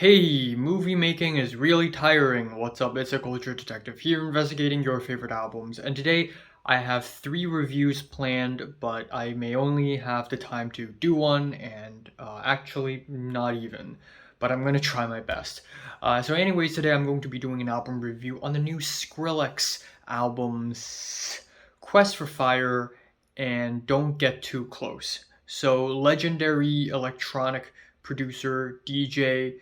Hey, movie making is really tiring. What's up? It's a culture detective here investigating your favorite albums. And today I have three reviews planned, but I may only have the time to do one, and actually, not even. But I'm going to try my best. Anyways, today I'm going to be doing an album review on the new Skrillex albums Quest for Fire and Don't Get Too Close. So, legendary electronic producer, DJ,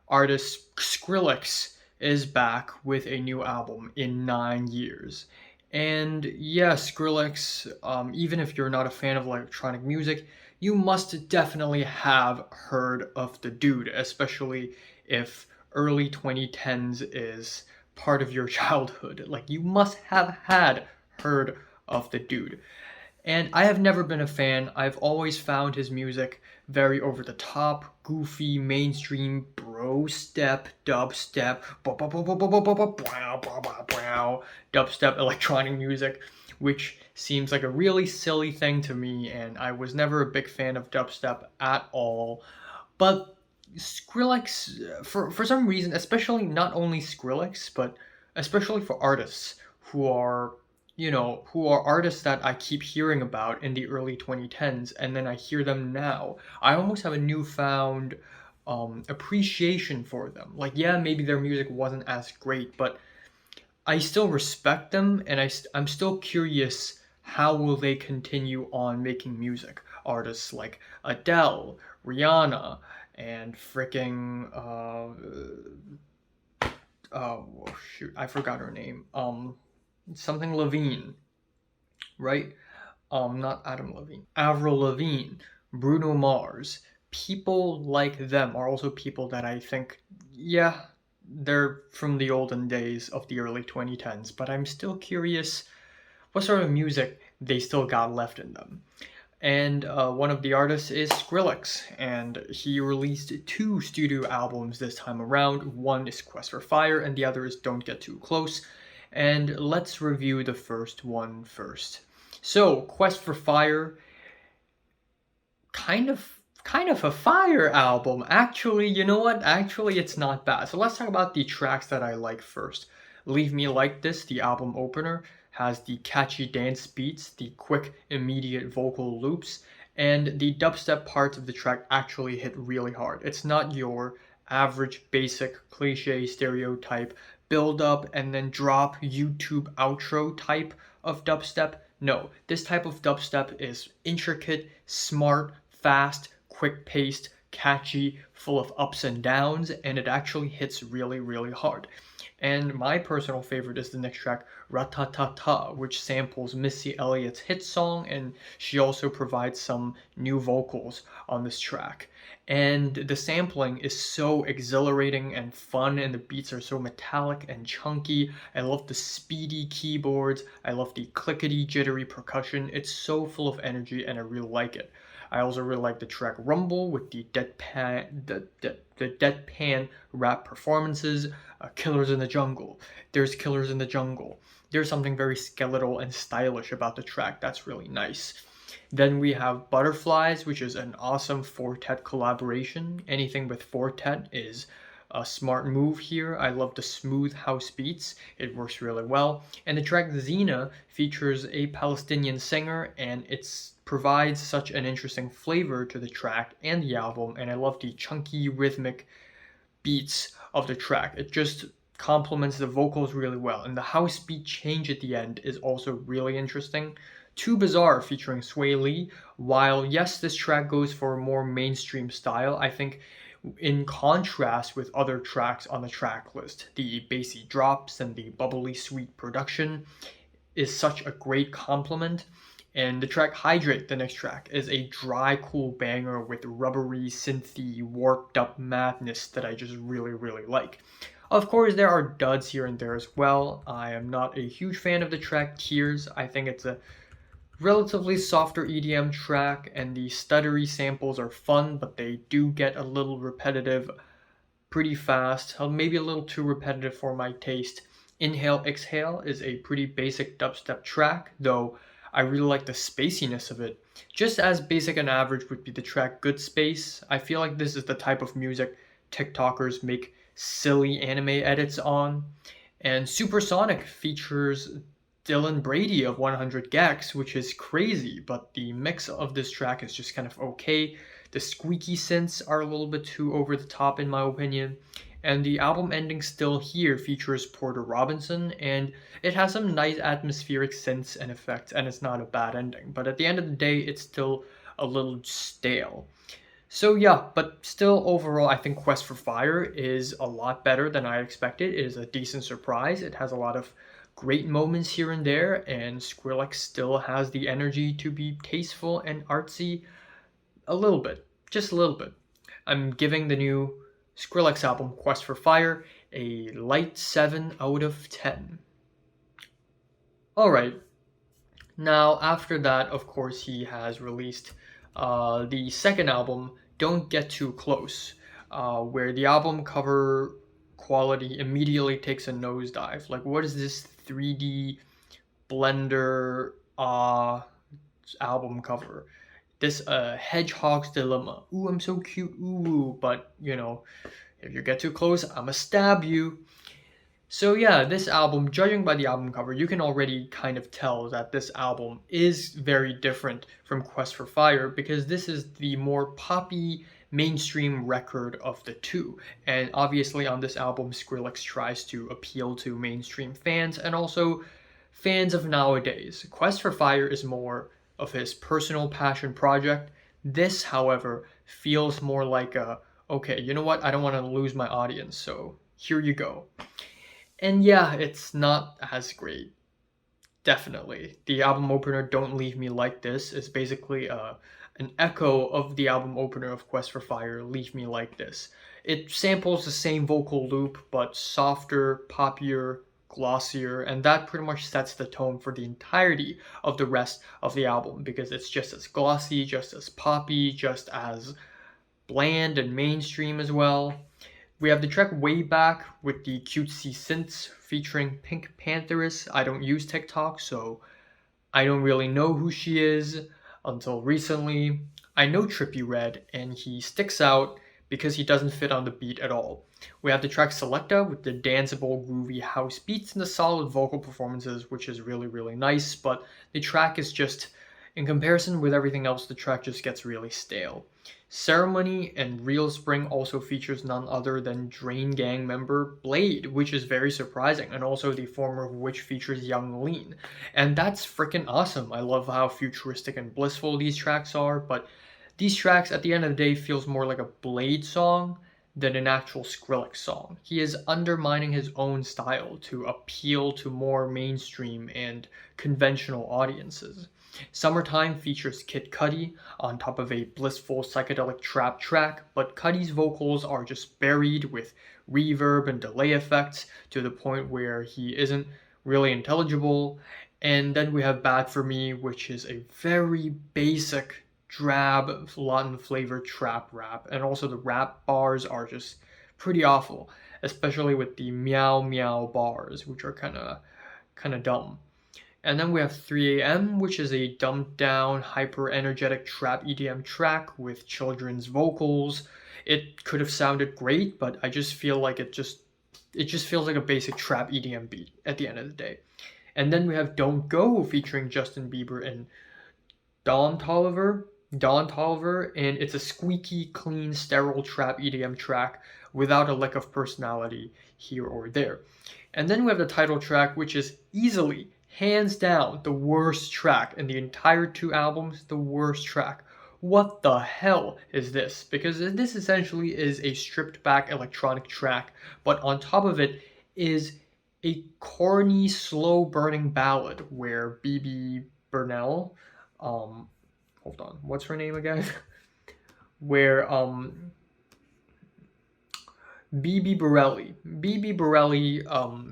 artist Skrillex is back with a new album in 9 years. And yeah, Skrillex, even if you're not a fan of electronic music, you must definitely have heard of the dude, especially if early 2010s is part of your childhood. Like, you must have had heard of the dude. And I have never been a fan. I've always found his music very over the top, goofy, mainstream, bro step, dubstep, dubstep electronic music, which seems like a really silly thing to me, and I was never a big fan of dubstep at all. But Skrillex, for some reason, especially not only Skrillex, but especially for artists who are who are artists that I keep hearing about in the early 2010s, and then I hear them now. I almost have a newfound appreciation for them. Like, yeah, maybe their music wasn't as great, but I still respect them, and I'm still curious how will they continue on making music. Artists like Adele, Rihanna, and freaking oh shoot, I forgot her name. Something Levine, right? Not Adam Levine, Avril Lavigne, Bruno Mars. People like them are also people that I think, yeah, they're from the olden days of the early 2010s, but I'm still curious what sort of music they still got left in them. And one of the artists is Skrillex, and he released two studio albums this time around. One is Quest for Fire, and the other is Don't Get Too Close. And let's review the first one first. So, Quest for Fire, kind of a fire album. Actually, you know what? Actually, it's not bad. So let's talk about the tracks that I like first. Leave Me Like This, the album opener, has the catchy dance beats, the quick, immediate vocal loops, and the dubstep parts of the track actually hit really hard. It's not your average, basic, cliche, stereotype build up and then drop YouTube outro type of dubstep. No, this type of dubstep is intricate, smart, fast, quick paced, catchy, full of ups and downs, and it actually hits really, really hard. And my personal favorite is the next track, Ratatata, which samples Missy Elliott's hit song, and she also provides some new vocals on this track. And the sampling is so exhilarating and fun, and the beats are so metallic and chunky. I love the speedy keyboards, I love the clickety jittery percussion. It's so full of energy, and I really like it. I also really like the track Rumble with the deadpan rap performances. Killers in the Jungle. There's Killers in the Jungle. There's something very skeletal and stylish about the track that's really nice. Then we have Butterflies, which is an awesome Fortet collaboration. Anything with Fortet is a smart move here. I love the smooth house beats. It works really well. And the track Xena features a Palestinian singer, and it's provides such an interesting flavor to the track and the album, and I love the chunky rhythmic beats of the track. It just complements the vocals really well, and the house beat change at the end is also really interesting. Too Bizarre featuring Sway Lee, while yes, this track goes for a more mainstream style, I think in contrast with other tracks on the track list, the bassy drops and the bubbly sweet production is such a great compliment. And the track Hydrate, the next track, is a dry, cool banger with rubbery, synthy, warped up madness that I just really, really like. Of course, there are duds here and there as well. I am not a huge fan of the track Tears. I think it's a relatively softer EDM track, and the stuttery samples are fun, but they do get a little repetitive pretty fast, maybe a little too repetitive for my taste. Inhale Exhale is a pretty basic dubstep track, though I really like the spaciness of it. Just as basic and average would be the track Good Space, I feel like this is the type of music TikTokers make silly anime edits on. And Supersonic features Dylan Brady of 100 Gex, which is crazy, but the mix of this track is just kind of okay. The squeaky synths are a little bit too over the top, in my opinion. And the album ending Still Here features Porter Robinson, and it has some nice atmospheric synths and effects, and it's not a bad ending. But at the end of the day, it's still a little stale. So yeah, but still overall, I think Quest for Fire is a lot better than I expected. It is a decent surprise. It has a lot of great moments here and there, and Skrillex still has the energy to be tasteful and artsy a little bit, just a little bit. I'm giving the new Skrillex album, Quest for Fire, a light 7 out of 10. Alright, now after that, of course, he has released the second album, Don't Get Too Close, where the album cover quality immediately takes a nosedive. Like, what is this 3D Blender album cover? This Hedgehog's Dilemma. Ooh, I'm so cute. Ooh, but you know, if you get too close, I'ma stab you. So yeah, this album, judging by the album cover, you can already kind of tell that this album is very different from Quest for Fire because this is the more poppy mainstream record of the two. And obviously on this album, Skrillex tries to appeal to mainstream fans and also fans of nowadays. Quest for Fire is more of his personal passion project. This, however, feels more like a, okay, you know what? I don't want to lose my audience, so here you go. And yeah, it's not as great. Definitely. The album opener, Don't Leave Me Like This, is basically an echo of the album opener of Quest for Fire, Leave Me Like This. It samples the same vocal loop, but softer, poppier, glossier, and that pretty much sets the tone for the entirety of the rest of the album because it's just as glossy, just as poppy, just as bland and mainstream as well. We have the track Way Back with the cutesy synths featuring Pink Pantheress. I don't use TikTok, so I don't really know who she is until recently. I know Trippie Redd, and he sticks out because he doesn't fit on the beat at all. We have the track Selecta with the danceable, groovy house beats and the solid vocal performances, which is really, really nice, but the track is just, in comparison with everything else, the track just gets really stale. Ceremony and Real Spring also features none other than Drain Gang member Blade, which is very surprising, and also the former of which features Young Lean. And that's freaking awesome. I love how futuristic and blissful these tracks are, but these tracks at the end of the day feels more like a Blade song than an actual Skrillex song. He is undermining his own style to appeal to more mainstream and conventional audiences. Summertime features Kid Cudi on top of a blissful psychedelic trap track, but Cudi's vocals are just buried with reverb and delay effects to the point where he isn't really intelligible. And then we have Bad For Me, which is a very basic, drab, Latin flavored trap rap, and also the rap bars are just pretty awful, especially with the meow meow bars, which are kind of dumb. And then we have 3AM, which is a dumbed down, hyper energetic trap EDM track with children's vocals. It could have sounded great, but I just feel like it just feels like a basic trap EDM beat at the end of the day. And then we have Don't Go featuring Justin Bieber and Don Toliver, and it's a squeaky, clean, sterile trap EDM track without a lick of personality here or there. And then we have the title track, which is easily, hands down, the worst track in the entire two albums, the worst track. What the hell is this? Because this essentially is a stripped back electronic track, but on top of it is a corny, slow burning ballad where BB Burnell, hold on, what's her name again? where BB Borelli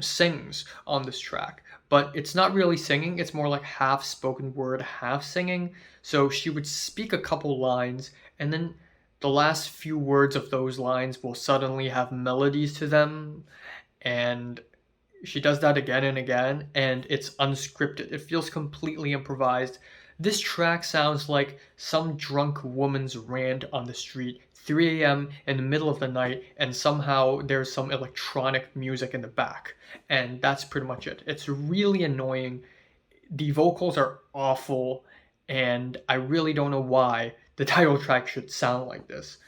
sings on this track, but it's not really singing, it's more like half spoken word, half singing. So she would speak a couple lines, and then the last few words of those lines will suddenly have melodies to them, and she does that again and again, and it's unscripted. It feels completely improvised. This track sounds like some drunk woman's rant on the street 3 a.m. in the middle of the night, and somehow there's some electronic music in the back. And that's pretty much it. It's really annoying. The vocals are awful, and I really don't know why the title track should sound like this.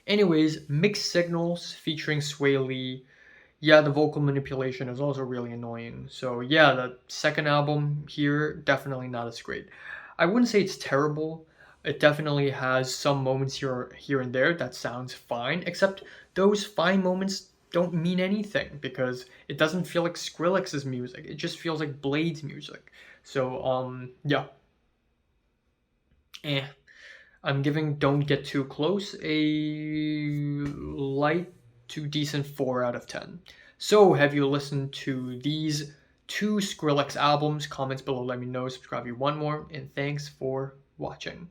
Anyways, Mixed Signals featuring Sway Lee. Yeah, the vocal manipulation is also really annoying. So yeah, the second album here, definitely not as great. I wouldn't say it's terrible. It definitely has some moments here and there that sounds fine, except those fine moments don't mean anything because it doesn't feel like Skrillex's music. It just feels like Blade's music. So yeah. Eh. I'm giving Don't Get Too Close a light to decent 4 out of 10. So, have you listened to these two Skrillex albums? Comments below, let me know. Subscribe if you want more, and thanks for watching.